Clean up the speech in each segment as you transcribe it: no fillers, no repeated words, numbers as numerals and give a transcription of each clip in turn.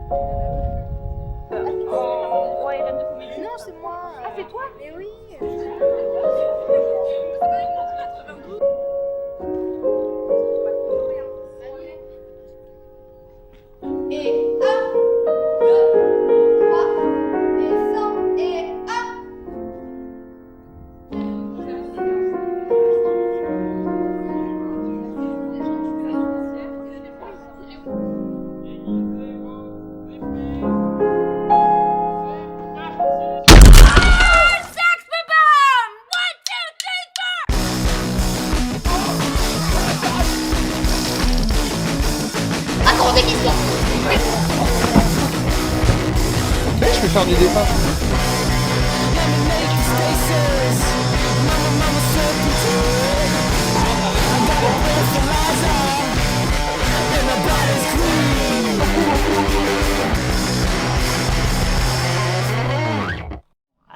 En RM de comédie. Non, c'est moi. Ah, c'est toi? Mais oui. Et 1, 2, 3, descend et 1. Je peux faire du dessin.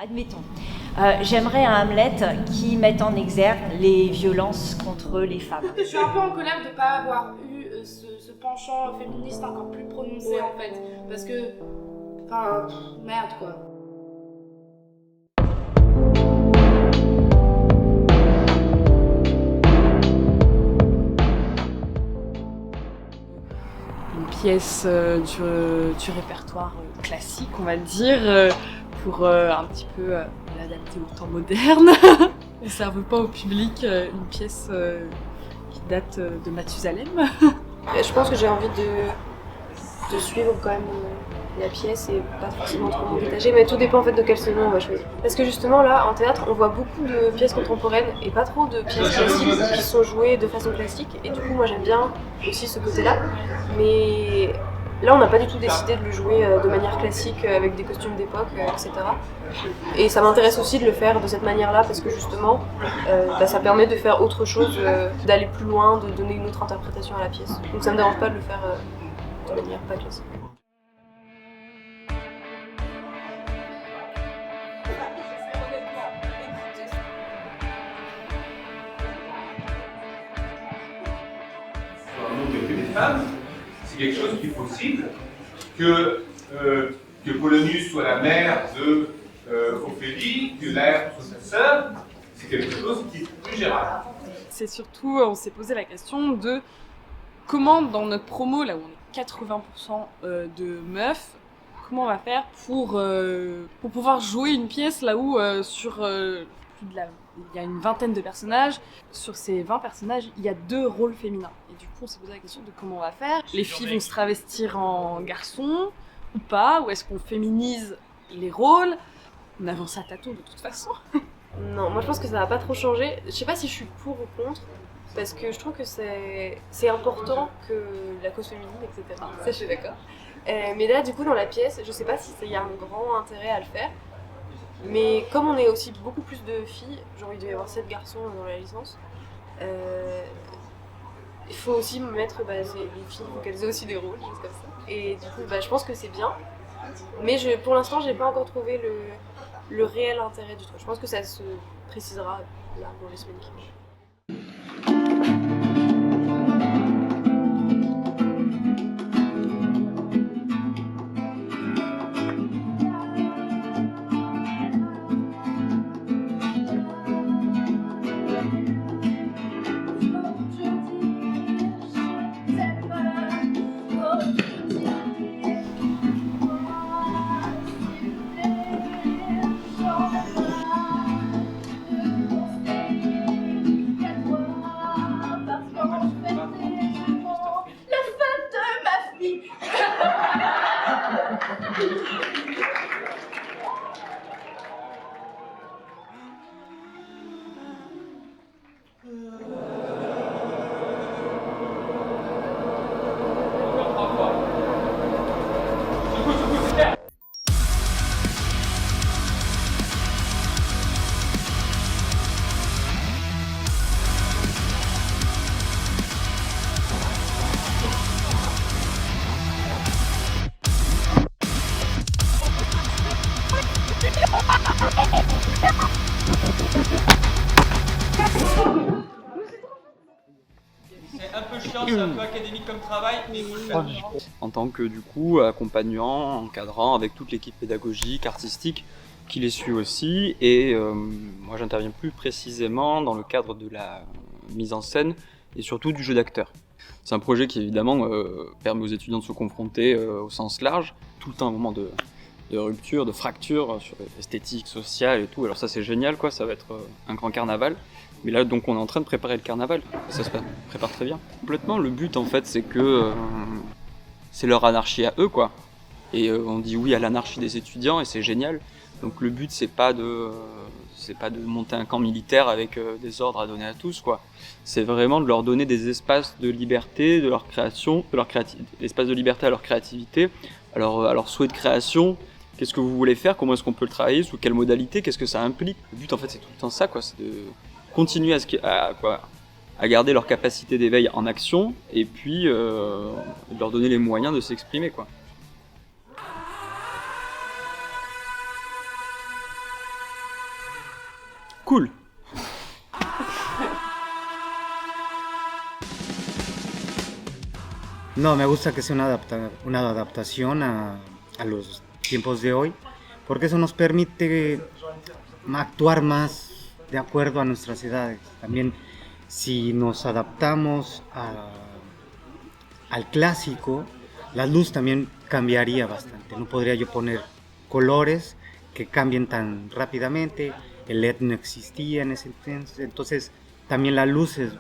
Admettons, j'aimerais un Hamlet qui mette en exergue les violences contre les femmes. Je suis un peu en colère de ne pas avoir eu ce penchant féministe encore plus prononcé en fait. Parce que, enfin, merde quoi. Une pièce du répertoire classique, on va dire, pour un petit peu l'adapter au temps moderne. On ne serve pas au public une pièce qui date de Mathusalem. Je pense que j'ai envie de suivre quand même la pièce et pas forcément trop m'engager, mais tout dépend en fait de quel second on va choisir. Parce que justement là, en théâtre, on voit beaucoup de pièces contemporaines et pas trop de pièces classiques qui sont jouées de façon classique, et du coup moi j'aime bien aussi ce côté-là, mais là on n'a pas du tout décidé de le jouer de manière classique avec des costumes d'époque, etc. Et ça m'intéresse aussi de le faire de cette manière-là parce que justement ça permet de faire autre chose, d'aller plus loin, de donner une autre interprétation à la pièce. Donc ça me dérange pas de le faire de manière pas classique. Que des femmes, c'est quelque chose qui est possible, que Polonius soit la mère de Ophélie, que Laërte soit sa sœur, c'est quelque chose qui est plus gérable. C'est surtout, on s'est posé la question de comment dans notre promo, là où on est 80% de meufs, comment on va faire pour pouvoir jouer une pièce là où il y a une vingtaine de personnages. Sur ces 20 personnages, il y a 2 rôles féminins. Et du coup, on s'est posé la question de comment on va faire. Les filles vont se travestir en garçons ou pas? Ou est-ce qu'on féminise les rôles? On avance à tâtons de toute façon. Non, moi je pense que ça va pas trop changer. Je sais pas si je suis pour ou contre, parce que je trouve que c'est important que la cause féminine, etc. Ça, je suis d'accord. Mais là, du coup, dans la pièce, je sais pas si il y a un grand intérêt à le faire. Mais comme on est aussi beaucoup plus de filles, genre il doit y avoir 7 garçons dans la licence, il faut aussi mettre les filles, il faut qu'elles aient aussi des rôles, choses comme ça. Et du coup, je pense que c'est bien. Mais pour l'instant, j'ai pas encore trouvé le réel intérêt du truc. Je pense que ça se précisera là dans les semaines qui viennent. comme travail et vous le faites. En tant que du coup accompagnant, encadrant avec toute l'équipe pédagogique, artistique qui les suit aussi. Et moi j'interviens plus précisément dans le cadre de la mise en scène et surtout du jeu d'acteur. C'est un projet qui évidemment permet aux étudiants de se confronter au sens large, tout le temps un moment de rupture, de fracture sur l'esthétique, sociale et tout. Alors ça c'est génial quoi, ça va être un grand carnaval. Mais là donc on est en train de préparer le carnaval, et ça se prépare très bien. Complètement, le but en fait c'est que c'est leur anarchie à eux quoi. Et on dit oui à l'anarchie des étudiants et c'est génial. Donc le but c'est pas de monter un camp militaire avec des ordres à donner à tous quoi. C'est vraiment de leur donner des espaces de liberté, de leur création, espaces de liberté à leur créativité, à leur souhait de création. Qu'est-ce que vous voulez faire? Comment est-ce qu'on peut le travailler? Sous quelle modalité? Qu'est-ce que ça implique? Le but en fait c'est tout le temps ça quoi, c'est de continuer à garder leur capacité d'éveil en action et puis de leur donner les moyens de s'exprimer quoi. Cool. No, me gusta que sea una adaptación a los tiempos de hoy, porque eso nos permite actuar más de acuerdo a nuestras edades. También si nos adaptamos al clásico, la luz también cambiaría bastante. No podría yo poner colores que cambien tan rápidamente. El LED no existía en ese entonces también las luces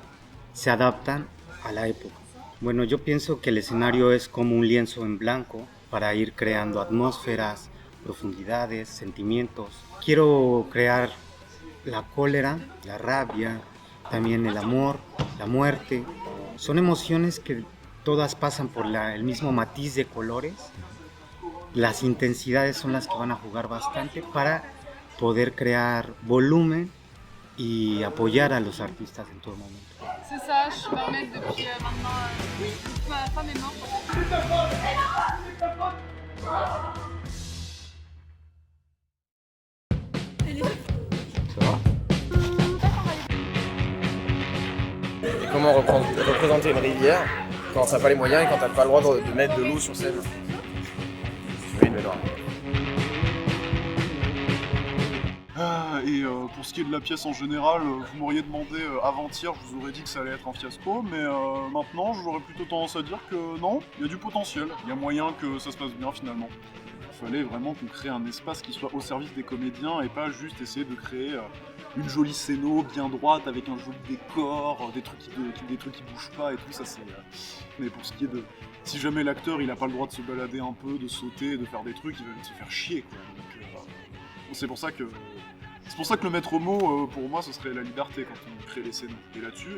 se adaptan a la época. Bueno, yo pienso que el escenario es como un lienzo en blanco para ir creando atmósferas, profundidades, sentimientos. Quiero crear la cólera, la rabia, también el amor, la muerte. Son emociones que todas pasan por el mismo matiz de colores. Las intensidades son las que van a jugar bastante para poder crear volumen y apoyar a los artistas en todo momento. C'est ça, je suis pas mec depuis maintenant. Ma femme est morte. Et comment représenter une rivière quand t'as pas les moyens et quand t'as pas le droit de mettre de l'eau sur scène? Oui, mais non. Et pour ce qui est de la pièce en général, vous m'auriez demandé avant-hier, je vous aurais dit que ça allait être un fiasco, mais maintenant j'aurais plutôt tendance à dire que non, il y a du potentiel, il y a moyen que ça se passe bien finalement. Il fallait vraiment qu'on crée un espace qui soit au service des comédiens et pas juste essayer de créer une jolie scéno bien droite avec un joli décor, des trucs qui bougent pas et tout ça c'est... Mais pour ce qui est de... Si jamais l'acteur il a pas le droit de se balader un peu, de sauter, de faire des trucs, il va vite se faire chier quoi. Donc, c'est pour ça que le maître mot, pour moi, ce serait la liberté quand on crée les scènes. Et là-dessus,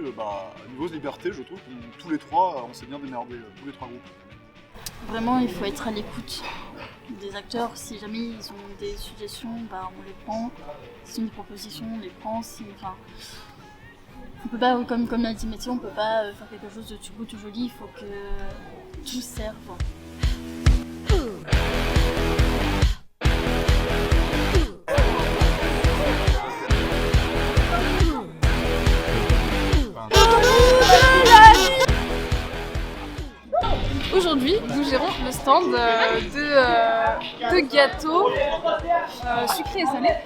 niveau liberté, je trouve que tous les trois, on s'est bien démerdés, tous les trois groupes. Vraiment, il faut être à l'écoute des acteurs. Si jamais ils ont des suggestions, on les prend. Si ont des propositions, on les prend. On peut pas, comme l'a dit Métier, on peut pas faire quelque chose de tout beau, tout joli. Il faut que tout serve. Aujourd'hui, nous gérons le stand de gâteaux sucrés et salés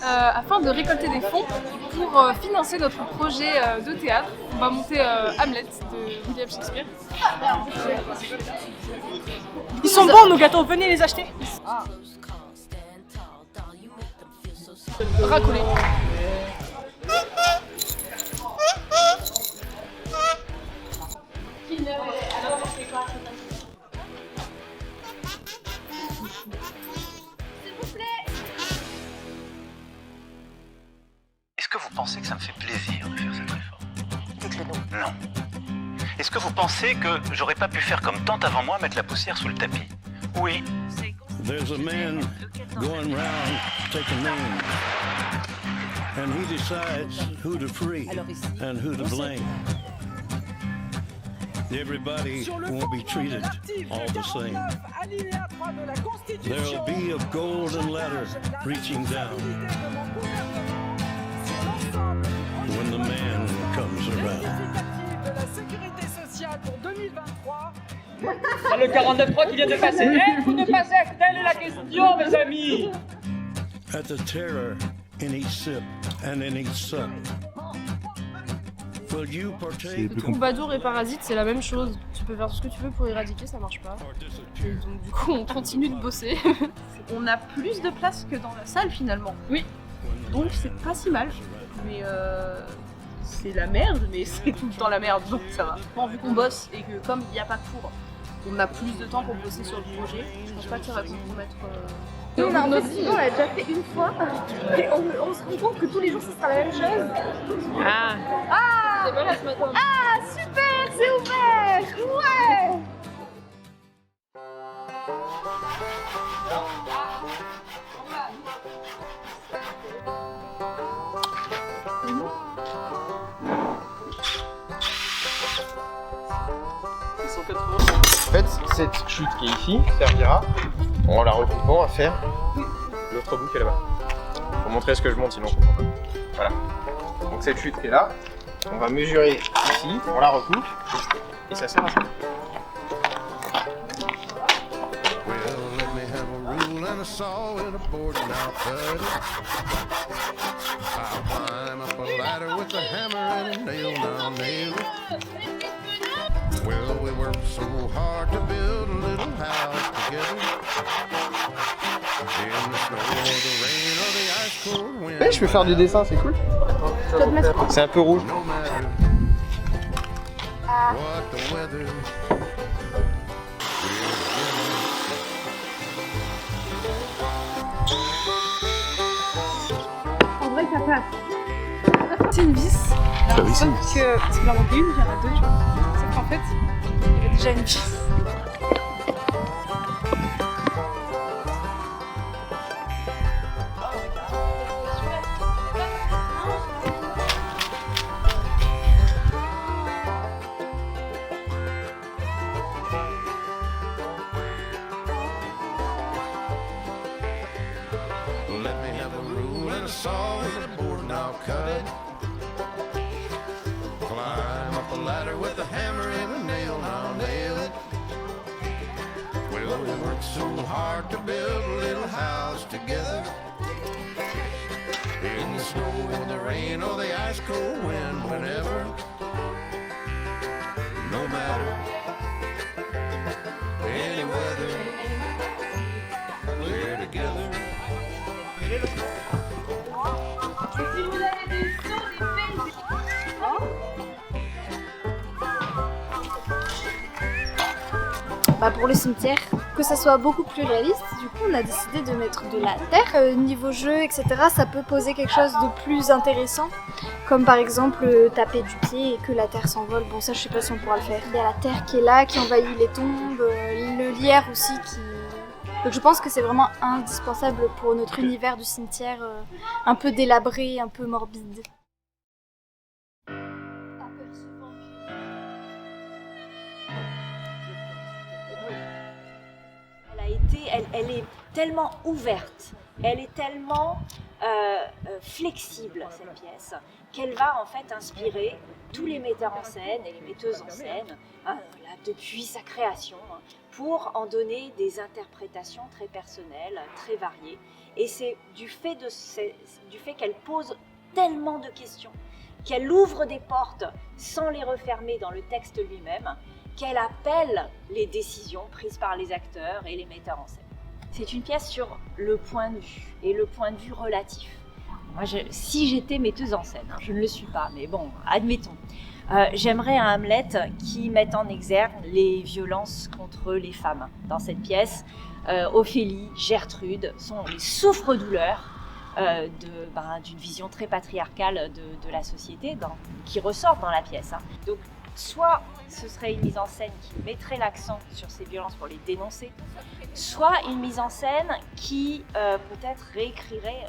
afin de récolter des fonds pour financer notre projet de théâtre. On va monter Hamlet de William Shakespeare. Ils sont bons nos gâteaux, venez les acheter. Racolé. Est-ce que vous pensez que ça me fait plaisir de faire cette réforme? Dites-le nous. Non. Est-ce que vous pensez que j'aurais pas pu faire comme tant avant moi, mettre la poussière sous le tapis? Oui. There's a man going round taking names, and he decides who to free and who to blame. Everybody won't be treated all the same. There'll be a golden ladder reaching down when the man comes around. spécial pour 2023. Il y a le 49.3 qui vient de passer. Êtes-vous de passage? Telle est la question, mes amis. At the terror in each sip and in each suck. Will you partake? Troubadour et Parasite, c'est la même chose. Tu peux faire tout ce que tu veux pour éradiquer, ça marche pas. Et donc du coup, on continue de bosser. On a plus de place que dans la salle finalement. Oui. Donc c'est pas si mal. Mais c'est la merde, mais c'est tout le temps la merde, donc ça va. Bon, vu qu'on bosse et que comme il n'y a pas de cours, on a plus de temps pour bosser sur le projet, je pense pas qu'il va compromettre... Nous, on a un festival, on l'a déjà fait une fois, et on se rend compte que tous les jours, ce sera la même chose. Ah. C'est pas là ce matin. Ah, super, c'est ouvert. Ouais. En fait, cette chute qui est ici servira, en la recoupant, à faire l'autre bout qui est là-bas. Pour montrer ce que je monte, sinon on comprend pas. Voilà. Donc cette chute qui est là, on va mesurer ici, on la recoupe, et ça sert à ça. Well, let me have a rule and a saw and a board and I'll cut it. I'll climb up a ladder with a hammer and a nail and I'll nail it. Well, we worked so hard to build a little house together. In the snow or the rain or the ice cold wind. Hey, je peux faire du dessin, c'est cool. C'est un peu rouge. No matter what the weather. En vrai, ça passe. C'est une vis. Ah oui, c'est une Parce qu'il en manque une, il y en a deux, tu vois. Sauf qu'en fait, il y avait déjà une vis. Let me have a rule and a saw and a board and I'll cut it. Climb up a ladder with a hammer and a nail and I'll nail it. Well, we worked so hard to build a little house together. In the snow or the rain or the ice cold wind, whenever. No matter any weather, we're together. Bah pour le cimetière, que ça soit beaucoup plus réaliste, du coup on a décidé de mettre de la terre. Niveau jeu, etc., ça peut poser quelque chose de plus intéressant, comme par exemple taper du pied et que la terre s'envole. Bon, ça je sais pas si on pourra le faire. Il y a la terre qui est là, qui envahit les tombes, le lierre aussi qui... Donc je pense que c'est vraiment indispensable pour notre univers du cimetière, un peu délabré, un peu morbide. Elle est tellement ouverte, elle est tellement flexible cette pièce, qu'elle va en fait inspirer tous les metteurs en scène et les metteuses en scène depuis sa création pour en donner des interprétations très personnelles, très variées. Et c'est du fait qu'elle pose tellement de questions, qu'elle ouvre des portes sans les refermer dans le texte lui-même, qu'elle appelle les décisions prises par les acteurs et les metteurs en scène. C'est une pièce sur le point de vue, et le point de vue relatif. Moi, si j'étais metteuse en scène, je ne le suis pas, mais bon, admettons. J'aimerais un Hamlet qui mette en exergue les violences contre les femmes dans cette pièce. Ophélie, Gertrude sont les souffre-douleurs d'une vision très patriarcale de la société qui ressort dans la pièce. Donc, soit ce serait une mise en scène qui mettrait l'accent sur ces violences pour les dénoncer, soit une mise en scène qui peut-être réécrirait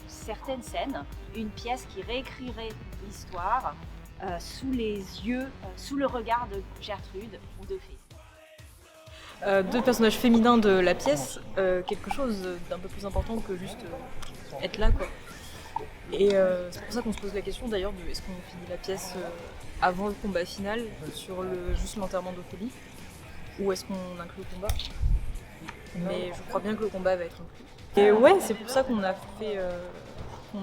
certaines scènes, une pièce qui réécrirait l'histoire sous les yeux, sous le regard de Gertrude ou d'Ophélie. Deux personnages féminins de la pièce, quelque chose d'un peu plus important que juste être là, quoi. Et c'est pour ça qu'on se pose la question d'ailleurs de est-ce qu'on finit la pièce avant le combat final sur juste l'enterrement d'Ophélie, ou est-ce qu'on inclut le combat. Mais je crois bien que le combat va être inclus. Et ouais, c'est pour ça qu'on a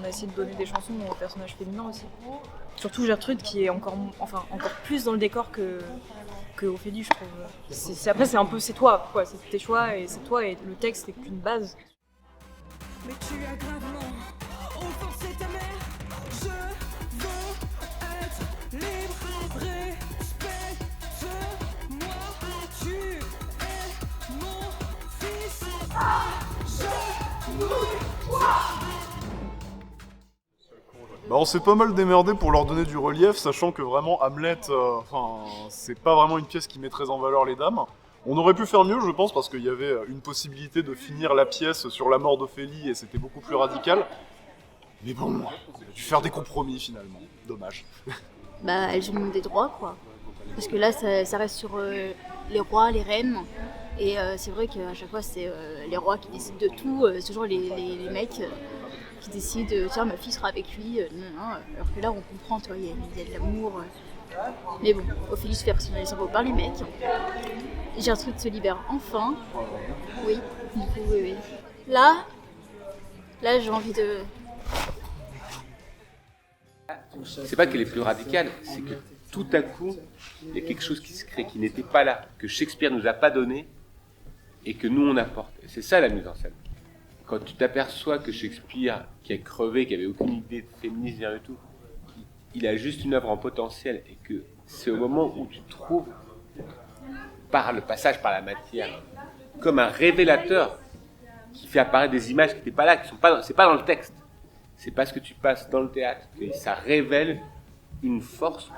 essayé de donner des chansons aux personnages féminins aussi. Surtout Gertrude qui est encore plus dans le décor que Ophélie, je trouve. Après c'est toi, quoi, c'est tes choix et c'est toi, et le texte n'est qu'une base. Mais tu as gravement offensé ta mère. Je veux être libre, respecte-moi. Tu es mon fils. Agenouille-toi. Bah on s'est pas mal démerdé pour leur donner du relief, sachant que vraiment Hamlet, c'est pas vraiment une pièce qui met très en valeur les dames. On aurait pu faire mieux, je pense, parce qu'il y avait une possibilité de finir la pièce sur la mort d'Ophélie et c'était beaucoup plus radical. Mais bon, on a dû faire des compromis finalement. Dommage. Bah, elles ont des droits, quoi. Parce que là, ça reste sur les rois, les reines. Et c'est vrai qu'à chaque fois, c'est les rois qui décident de tout. C'est toujours les mecs qui décident, tiens, ma fille sera avec lui. Non. Alors que là, on comprend, il y a de l'amour. Mais bon, Ophélie se fait personnaliser son par les mecs. Gertrude se libère enfin. Oui, du coup, oui. Là, j'ai envie de... C'est pas qu'elle est plus radicale, c'est que tout à coup, il y a quelque chose qui se crée, qui n'était pas là, que Shakespeare nous a pas donné, et que nous on apporte. Et c'est ça la mise en scène. Quand tu t'aperçois que Shakespeare, qui a crevé, qui avait aucune idée de féminisme, rien du tout, il a juste une œuvre en potentiel, et que c'est au moment où tu trouves, par le passage par la matière, comme un révélateur qui fait apparaître des images qui n'étaient pas là, c'est pas dans le texte. C'est parce que tu passes dans le théâtre que ça révèle une force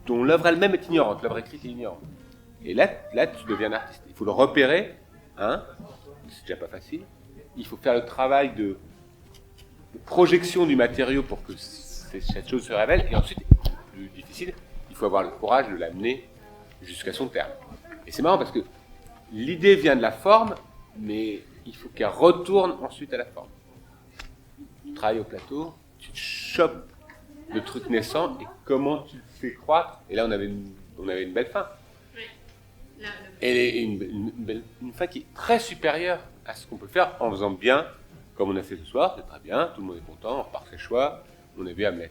dont l'œuvre elle-même est ignorante, l'œuvre écrite est ignorante. Et là, tu deviens un artiste. Il faut le repérer, c'est déjà pas facile. Il faut faire le travail de projection du matériau pour que cette chose se révèle. Et ensuite, plus difficile, il faut avoir le courage de l'amener jusqu'à son terme. Et c'est marrant parce que l'idée vient de la forme, mais il faut qu'elle retourne ensuite à la forme. Tu travailles au plateau, tu te chopes le truc naissant et comment tu le fais croître. Et là, on avait une belle fin. Et une fin qui est très supérieure à ce qu'on peut faire en faisant bien, comme on a fait ce soir, c'est très bien, tout le monde est content, on repart ses choix, on a vu Hamlet.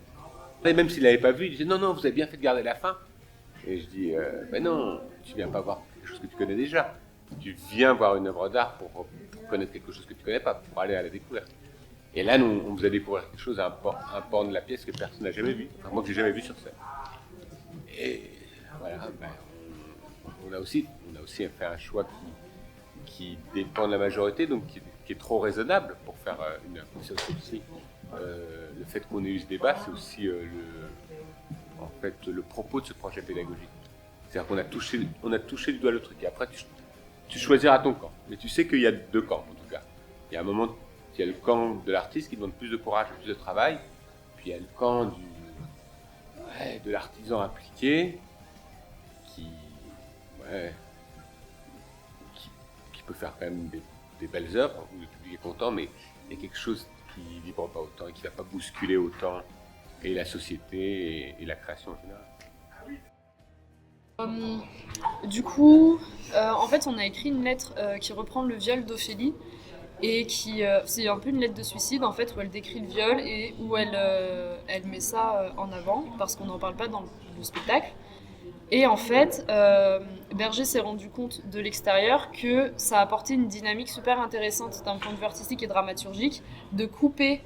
Et même s'il n'avait pas vu, il disait non, vous avez bien fait de garder la fin. Et je dis, ben non, tu viens pas voir quelque chose que tu connais déjà. Tu viens voir une œuvre d'art pour connaître quelque chose que tu connais pas, pour aller à la découverte. Et là, nous, on vous a découvert quelque chose, un pan de la pièce que personne n'a jamais vu, enfin moi que j'ai jamais vu sur scène. Et voilà, on a aussi fait un choix qui dépend de la majorité, donc qui est trop raisonnable pour faire une impression aussi. Le fait qu'on ait eu ce débat, c'est aussi le propos de ce projet pédagogique. C'est-à-dire qu'on a touché du doigt le truc. Et après, tu choisiras ton camp. Mais tu sais qu'il y a deux camps, en tout cas. Il y a un moment, il y a le camp de l'artiste qui demande plus de courage et plus de travail. Puis il y a le camp de l'artisan impliqué qui peut faire quand même des belles œuvres où le public est content, mais il y a quelque chose qui ne vibre pas autant et qui ne va pas bousculer autant et la société et la création en général. Du coup, en fait, on a écrit une lettre qui reprend le viol d'Ophélie et qui c'est un peu une lettre de suicide en fait où elle décrit le viol et où elle met ça en avant parce qu'on n'en parle pas dans le spectacle. Et en fait, Berger s'est rendu compte de l'extérieur que ça a apporté une dynamique super intéressante d'un point de vue artistique et dramaturgique de couper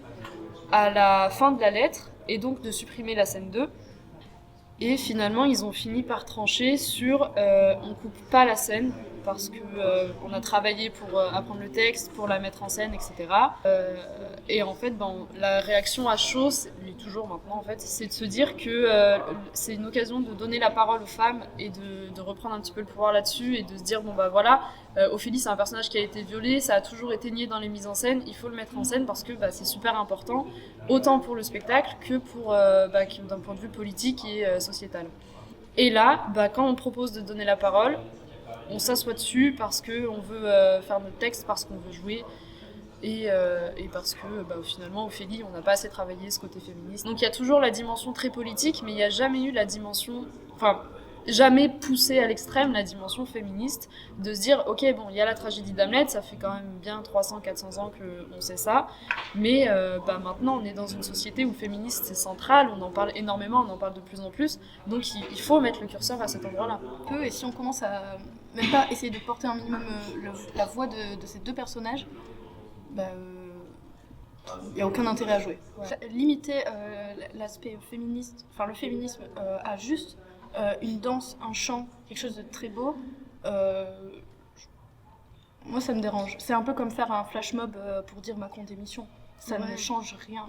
à la fin de la lettre et donc de supprimer la scène 2. Et finalement, ils ont fini par trancher sur on coupe pas la scène parce que on a travaillé pour apprendre le texte, pour la mettre en scène, etc. Et en fait, la réaction à chaud, mais toujours maintenant en fait, c'est de se dire que c'est une occasion de donner la parole aux femmes et de reprendre un petit peu le pouvoir là-dessus et de se dire Ophélie c'est un personnage qui a été violé, ça a toujours été nié dans les mises en scène, il faut le mettre en scène parce que c'est super important, autant pour le spectacle que pour d'un point de vue politique et sociétal. Et là, quand on propose de donner la parole, on s'assoit dessus parce qu'on veut faire notre texte, parce qu'on veut jouer. et parce que finalement Ophélie, on n'a pas assez travaillé ce côté féministe. Donc il y a toujours la dimension très politique, mais il n'y a jamais eu la dimension, jamais poussé à l'extrême la dimension féministe, de se dire ok bon il y a la tragédie d'Hamlet, ça fait quand même bien 300-400 ans qu'on sait ça, mais maintenant on est dans une société où féministe c'est central, on en parle énormément, on en parle de plus en plus, donc il faut mettre le curseur à cet endroit-là. Et si on commence à même pas essayer de porter un minimum la voix de ces deux personnages, il n'y a aucun intérêt à jouer. Ouais. Limiter l'aspect féministe, le féminisme à juste une danse, un chant, quelque chose de très beau, moi ça me dérange. C'est un peu comme faire un flash mob pour dire Macron démission. Ça ne change rien.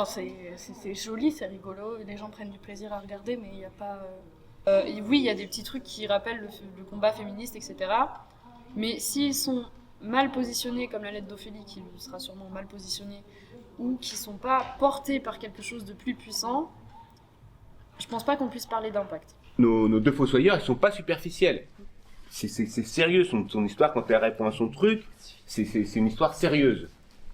C'est joli, c'est rigolo, les gens prennent du plaisir à regarder, mais il n'y a pas... oui, il y a des petits trucs qui rappellent le combat féministe, etc. Mais s'ils sont mal positionnés, comme la lettre d'Ophélie, qui sera sûrement mal positionnée, ou qui ne sont pas portés par quelque chose de plus puissant, je pense pas qu'on puisse parler d'impact. Nos deux fossoyeurs, ils sont pas superficiels. C'est sérieux son histoire quand elle répond à son truc. C'est une histoire sérieuse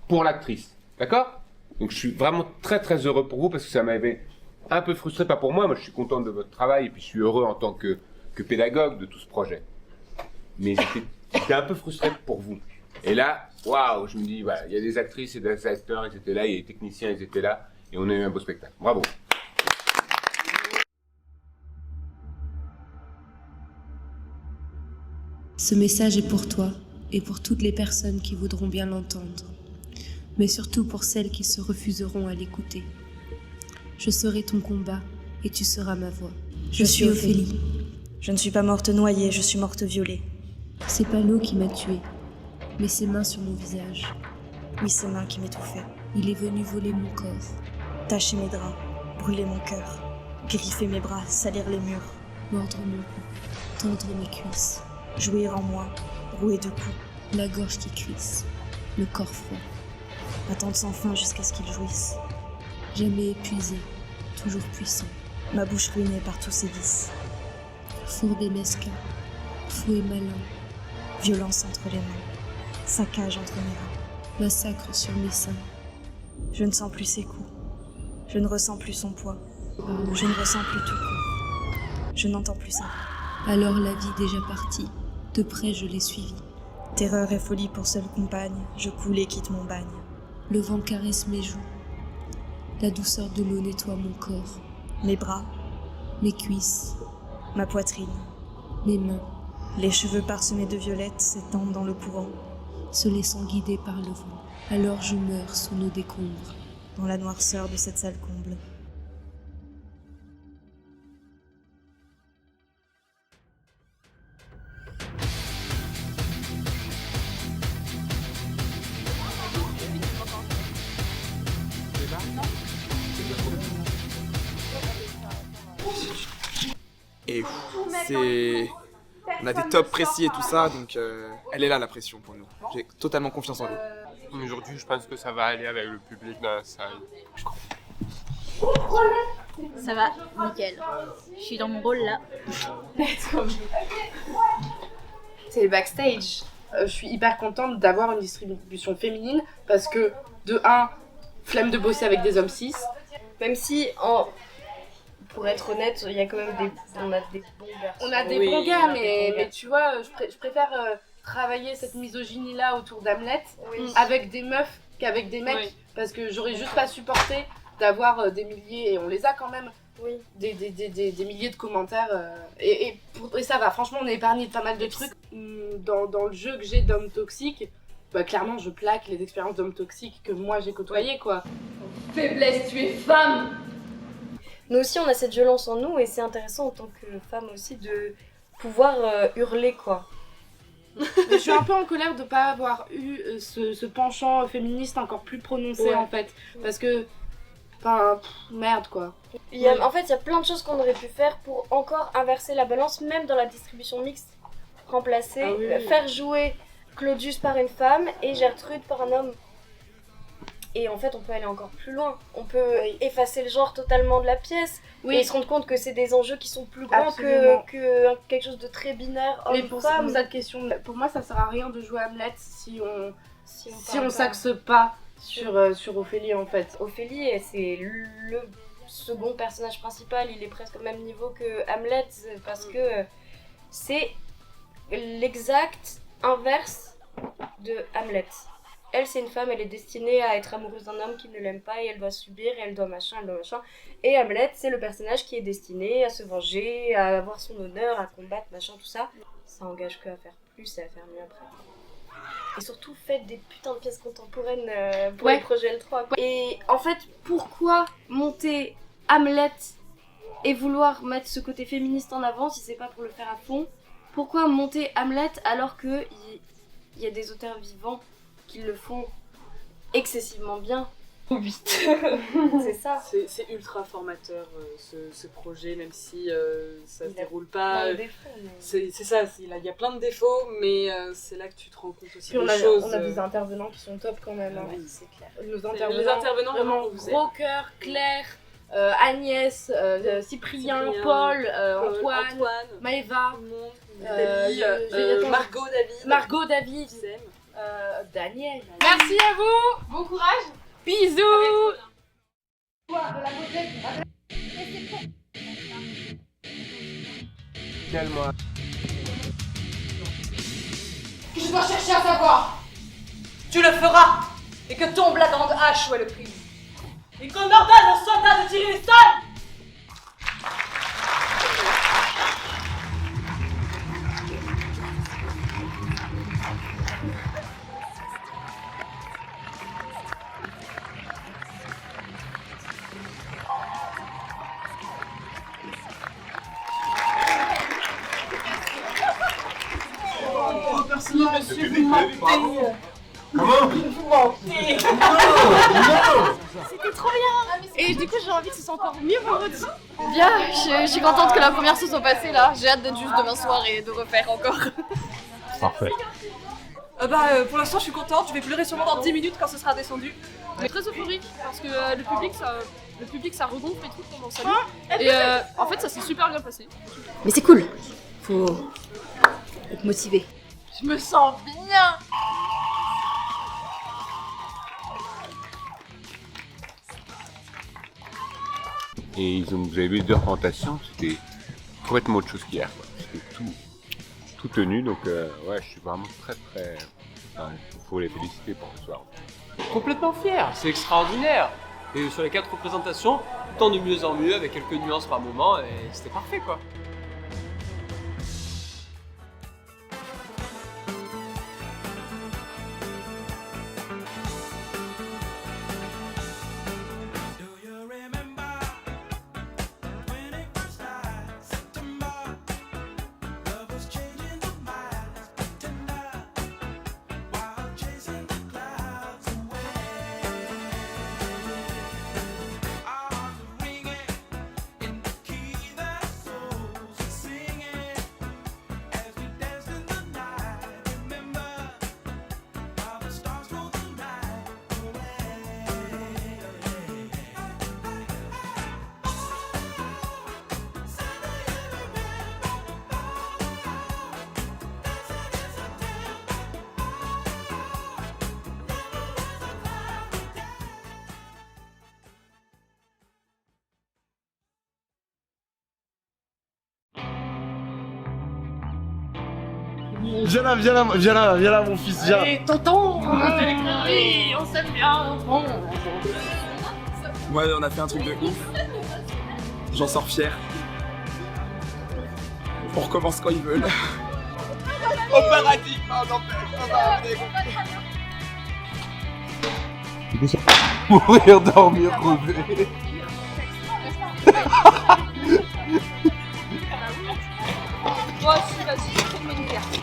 pour l'actrice, d'accord? Donc je suis vraiment très très heureux pour vous parce que ça m'avait un peu frustré, pas pour moi. Moi je suis content de votre travail et puis je suis heureux en tant que pédagogue de tout ce projet. Mais j'étais un peu frustré pour vous. Et là, waouh, je me dis voilà, il y a des actrices et des acteurs, ils étaient là, il y a des techniciens, ils étaient là et on a eu un beau spectacle. Bravo. Ce message est pour toi et pour toutes les personnes qui voudront bien l'entendre, mais surtout pour celles qui se refuseront à l'écouter. Je serai ton combat et tu seras ma voix. Je suis Ophélie. Je ne suis pas morte noyée, je suis morte violée. C'est pas l'eau qui m'a tuée, mais ses mains sur mon visage. Oui, ses mains qui m'étouffaient. Il est venu voler mon corps. Tacher mes draps, brûler mon cœur, griffer mes bras, salir les murs. Mordre mon cou, tendre mes cuisses. Jouir en moi, rouer de coups. La gorge qui cuisse, le corps froid. Attendre sans fin jusqu'à ce qu'il jouisse. Jamais épuisé, toujours puissant. Ma bouche ruinée par tous ses vices. Fourbe et mesquin, fou et malin. Violence entre les mains, saccage entre mes reins. Massacre sur mes seins. Je ne sens plus ses coups. Je ne ressens plus son poids. Je ne ressens plus tout court. Je n'entends plus sa voix. Alors la vie déjà partie, de près je l'ai suivie. Terreur et folie pour seule compagne, je coule et quitte mon bagne. Le vent caresse mes joues. La douceur de l'eau nettoie mon corps. Mes bras. Mes cuisses. Ma poitrine. Mes mains. Les cheveux parsemés de violettes s'étendent dans le courant. Se laissant guider par le vent. Alors je meurs sous nos décombres. Dans la noirceur de cette salle comble. Et on a des tops précis et tout ça, donc elle est là la pression pour nous. J'ai totalement confiance en vous. Aujourd'hui, je pense que ça va aller avec le public dans la salle. Ça va, nickel. Je suis dans mon rôle là. C'est les backstage. Je suis hyper contente d'avoir une distribution féminine parce que, de 1, flemme de bosser avec des hommes cis. Même si, pour être honnête, il y a quand même on a des bons gars. On a des bons gars, mais tu vois, je préfère travailler cette misogynie-là autour d'Hamlet avec des meufs qu'avec des mecs, parce que j'aurais juste pas supporté d'avoir des milliers, et on les a quand même, des milliers de commentaires, et ça va, franchement on est épargné de pas mal de trucs. Dans le jeu que j'ai d'hommes toxiques, clairement je plaque les expériences d'hommes toxiques que moi j'ai côtoyées, quoi. Faiblesse, tu es femme! Nous aussi on a cette violence en nous, et c'est intéressant en tant que femme aussi de pouvoir hurler, quoi. Je suis un peu en colère de pas avoir eu ce penchant féministe encore plus prononcé, en fait, parce que merde, quoi. En fait, il y a plein de choses qu'on aurait pu faire pour encore inverser la balance, même dans la distribution mixte. Remplacer, faire jouer Claudius par une femme et Gertrude par un homme. Et en fait, on peut aller encore plus loin. On peut effacer le genre totalement de la pièce et se rendre compte que c'est des enjeux qui sont plus grands que quelque chose de très binaire homme-femme. Mais pour cette question, pour moi, ça sert à rien de jouer Hamlet si si on s'axe pas sur Ophélie en fait. Ophélie, c'est le second personnage principal, il est presque au même niveau que Hamlet parce que c'est l'exact inverse de Hamlet. Elle, c'est une femme, elle est destinée à être amoureuse d'un homme qui ne l'aime pas et elle doit subir et elle doit machin. Et Hamlet, c'est le personnage qui est destiné à se venger, à avoir son honneur, à combattre, machin, tout ça. Ça engage que à faire plus et à faire mieux après. Et surtout, faites des putains de pièces contemporaines pour les projets L3. Et en fait, pourquoi monter Hamlet et vouloir mettre ce côté féministe en avant si c'est pas pour le faire à fond? Pourquoi monter Hamlet alors qu'il y a des auteurs vivants qui le font excessivement bien? Vite. C'est ça. C'est ultra formateur ce projet, même si ça se déroule pas. C'est ça, il y a plein de défauts, mais c'est là que tu te rends compte aussi des choses. On a des intervenants qui sont top quand même. Hein. Oui, c'est clair. Les intervenants vraiment gros cœur, Claire, Agnès, Cyprien, Paul, Antoine, Maëva, Margot, David, Daniel. Merci à vous, bon courage, bisous. Calme-moi. Que je dois chercher à savoir. Tu le feras, et que tombe la grande hache où est le crime. Et qu'on ordonne aux soldats de tirer les sols. Monsieur, vous mentez. Comment? Vous mentez. C'était trop bien. Et du coup, j'ai envie que ce soit encore mieux vendredi. Bien, je suis contente que la première se soit passée là. J'ai hâte d'être juste demain soir et de refaire encore. Parfait. Pour l'instant, je suis contente. Je vais pleurer sûrement dans 10 minutes quand ce sera descendu. Mais très euphorique parce que le public ça regonfle et tout pendant ça. Et en fait, ça s'est super bien passé. Mais c'est cool. Faut être motivé. Je me sens bien. Et vous avez vu 2 représentations, c'était complètement autre chose qu'hier. C'était tout tenu, donc ouais, je suis vraiment très. Enfin, faut les féliciter pour ce soir. Complètement fier, c'est extraordinaire. Et sur les 4 représentations, tant de mieux en mieux, avec quelques nuances par moment, et c'était parfait quoi. Viens là, mon fils, viens. Et tonton, oui, on s'aime bien. Ouais, on a fait un truc de ouf. J'en sors fier. On recommence quand ils veulent. Au paradis, Mourir, dormir, rêver. Moi aussi, vas-y, fais-moi une carte.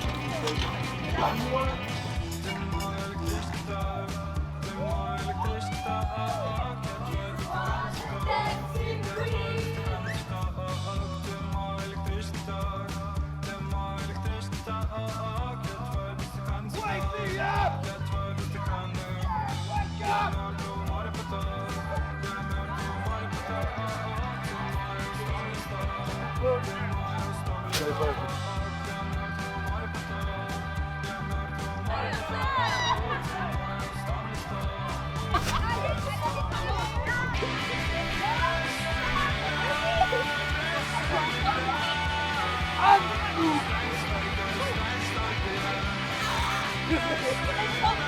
Respiration.